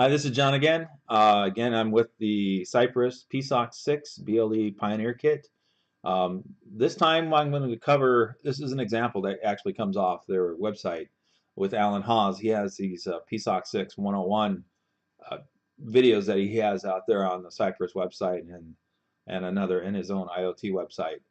Hi, this is John again. Again, I'm with the Cypress PSoC 6 BLE Pioneer Kit. This time I'm going to cover, this is an example that actually comes off their website with Alan Hawes. He has these PSoC 6 101 uh, videos that he has out there on the Cypress website and another in his own IoT website.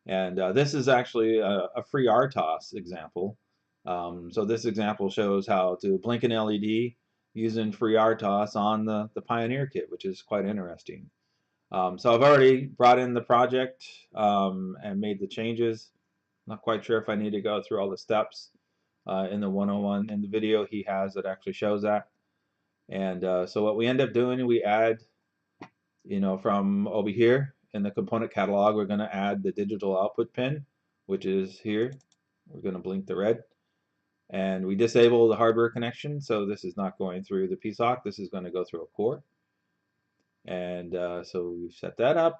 And this is actually a FreeRTOS example. So this example shows how to blink an LED using FreeRTOS on the Pioneer Kit, which is quite interesting. So I've already brought in the project and made the changes. Not quite sure if I need to go through all the steps in the 101 in the video he has that actually shows that. And so what we end up doing, we add, from over here in the component catalog, we're going to add the digital output pin, which is here. We're going to blink the red. And we disable the hardware connection, so this is not going through the PSoC. This is going to go through a core. And so we've set that up.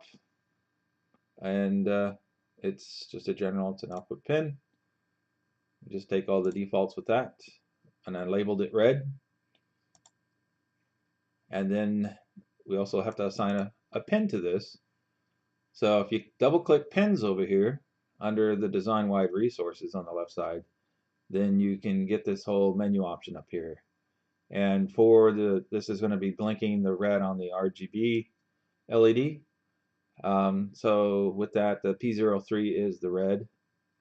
And it's just a general, it's an output pin. We just take all the defaults with that. And I labeled it red. And then we also have to assign a pin to this. So if you double click pins over here under the design wide resources on the left side, then you can get this whole menu option up here. And for this is going to be blinking the red on the RGB LED. So with that, the P03 is the red.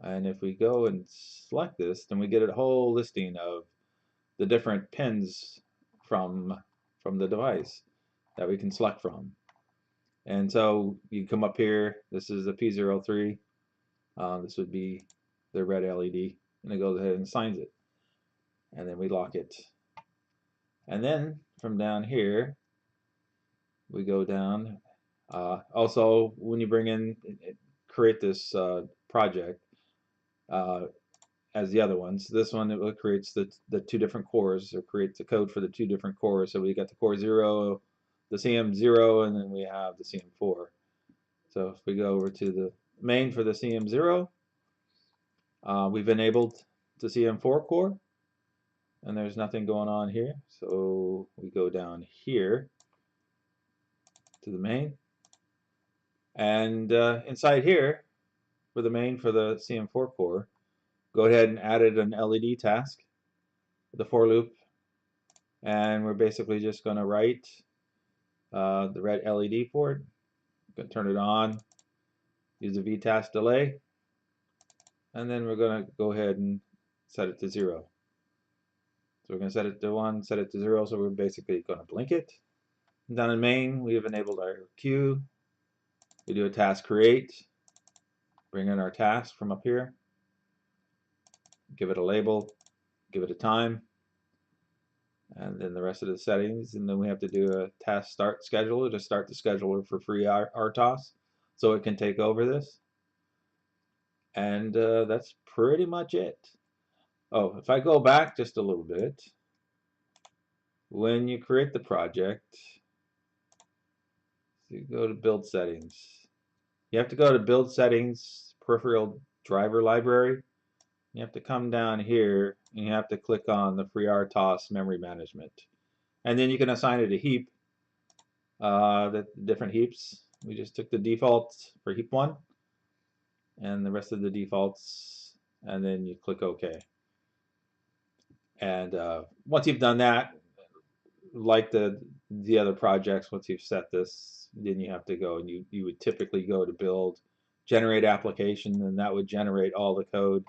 And if we go and select this, then we get a whole listing of the different pins from the device that we can select from. And so you come up here, this is the P03. This would be the red LED, and it goes ahead and assigns it. And then we lock it. And then from down here, we go down. Also, when you bring in, create this project, as the other ones, this one it creates the two different cores, or creates the code for the two different cores. So we got the core 0, the CM0, and then we have the CM4. So if we go over to the main for the CM0, we've enabled the CM4 core, and there's nothing going on here. So we go down here to the main, and inside here for the main for the CM4 core, go ahead and added an LED task, the for loop, and we're basically just going to write the red LED port. Going to turn it on, use the VTask delay, and then we're going to go ahead and set it to 0. So we're going to set it to 1, set it to 0, so we're basically going to blink it. And down in main, we have enabled our queue. We do a task create, bring in our task from up here, give it a label, give it a time, and then the rest of the settings. And then we have to do a task start scheduler to start the scheduler for FreeRTOS so it can take over this. And that's pretty much it. Oh, if I go back just a little bit, when you create the project, so you go to build settings. You have to go to build settings, peripheral driver library. You have to come down here and you have to click on the FreeRTOS memory management. And then you can assign it a heap, the different heaps. We just took the defaults for heap 1 and the rest of the defaults, and then you click OK. And once you've done that, like the other projects, once you've set this, then you have to go and you would typically go to build, generate application, and that would generate all the code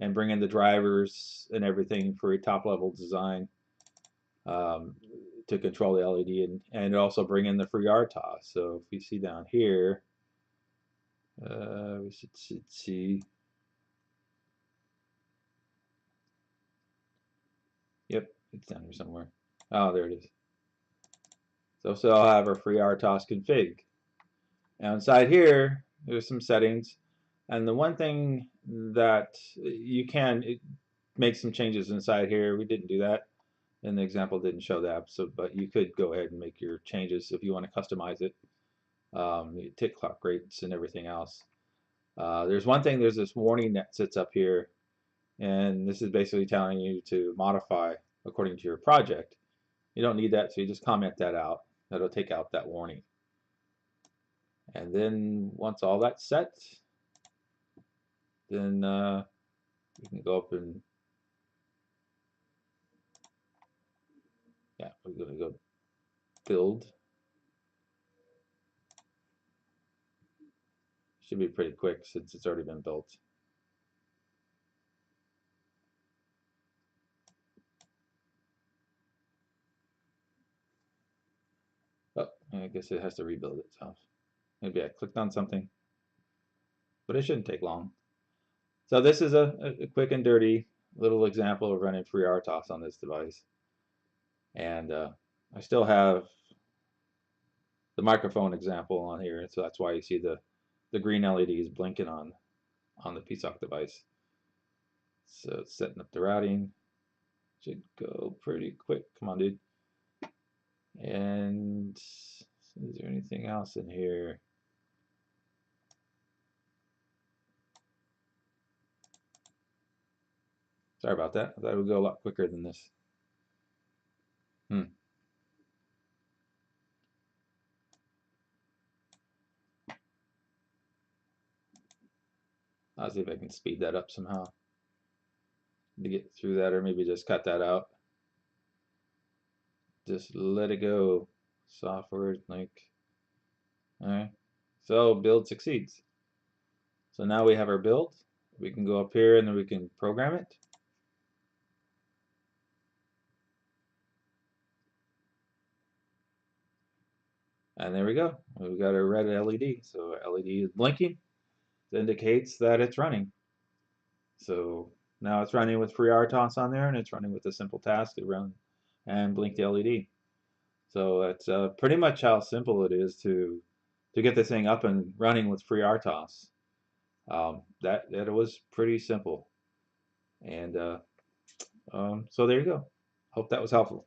and bring in the drivers and everything for a top level design to control the LED, and also bring in the FreeRTOS. So if you see down here, we should see. Yep, it's down here somewhere. Oh, there it is. So I'll have our FreeRTOS config. Now inside here, there's some settings, and the one thing that you can make some changes inside here. We didn't do that, and the example didn't show that. So, but you could go ahead and make your changes if you want to customize it. Tick clock rates and everything else. There's one thing. There's this warning that sits up here, and this is basically telling you to modify according to your project. You don't need that, so you just comment that out. That'll take out that warning. And then once all that's set, then you can go up and, yeah, we're going to go build. Should be pretty quick since it's already been built. Oh, I guess it has to rebuild itself. Maybe I clicked on something, but it shouldn't take long. So this is a quick and dirty little example of running FreeRTOS on this device. And I still have the microphone example on here, so that's why you see the green LEDs blinking on the PSoC device. So it's setting up the routing. Should go pretty quick. Come on, dude. And is there anything else in here? Sorry about that. I thought it would go a lot quicker than this. I'll see if I can speed that up somehow to get through that, or maybe just cut that out. Just let it go. Software link. Alright. So build succeeds. So now we have our build. We can go up here and then we can program it. And there we go. We've got a red LED. So LED is blinking. It indicates that it's running. So now it's running with FreeRTOS on there, and it's running with a simple task to run and blink the LED. So that's pretty much how simple it is to get this thing up and running with FreeRTOS. That was pretty simple. And so there you go. Hope that was helpful.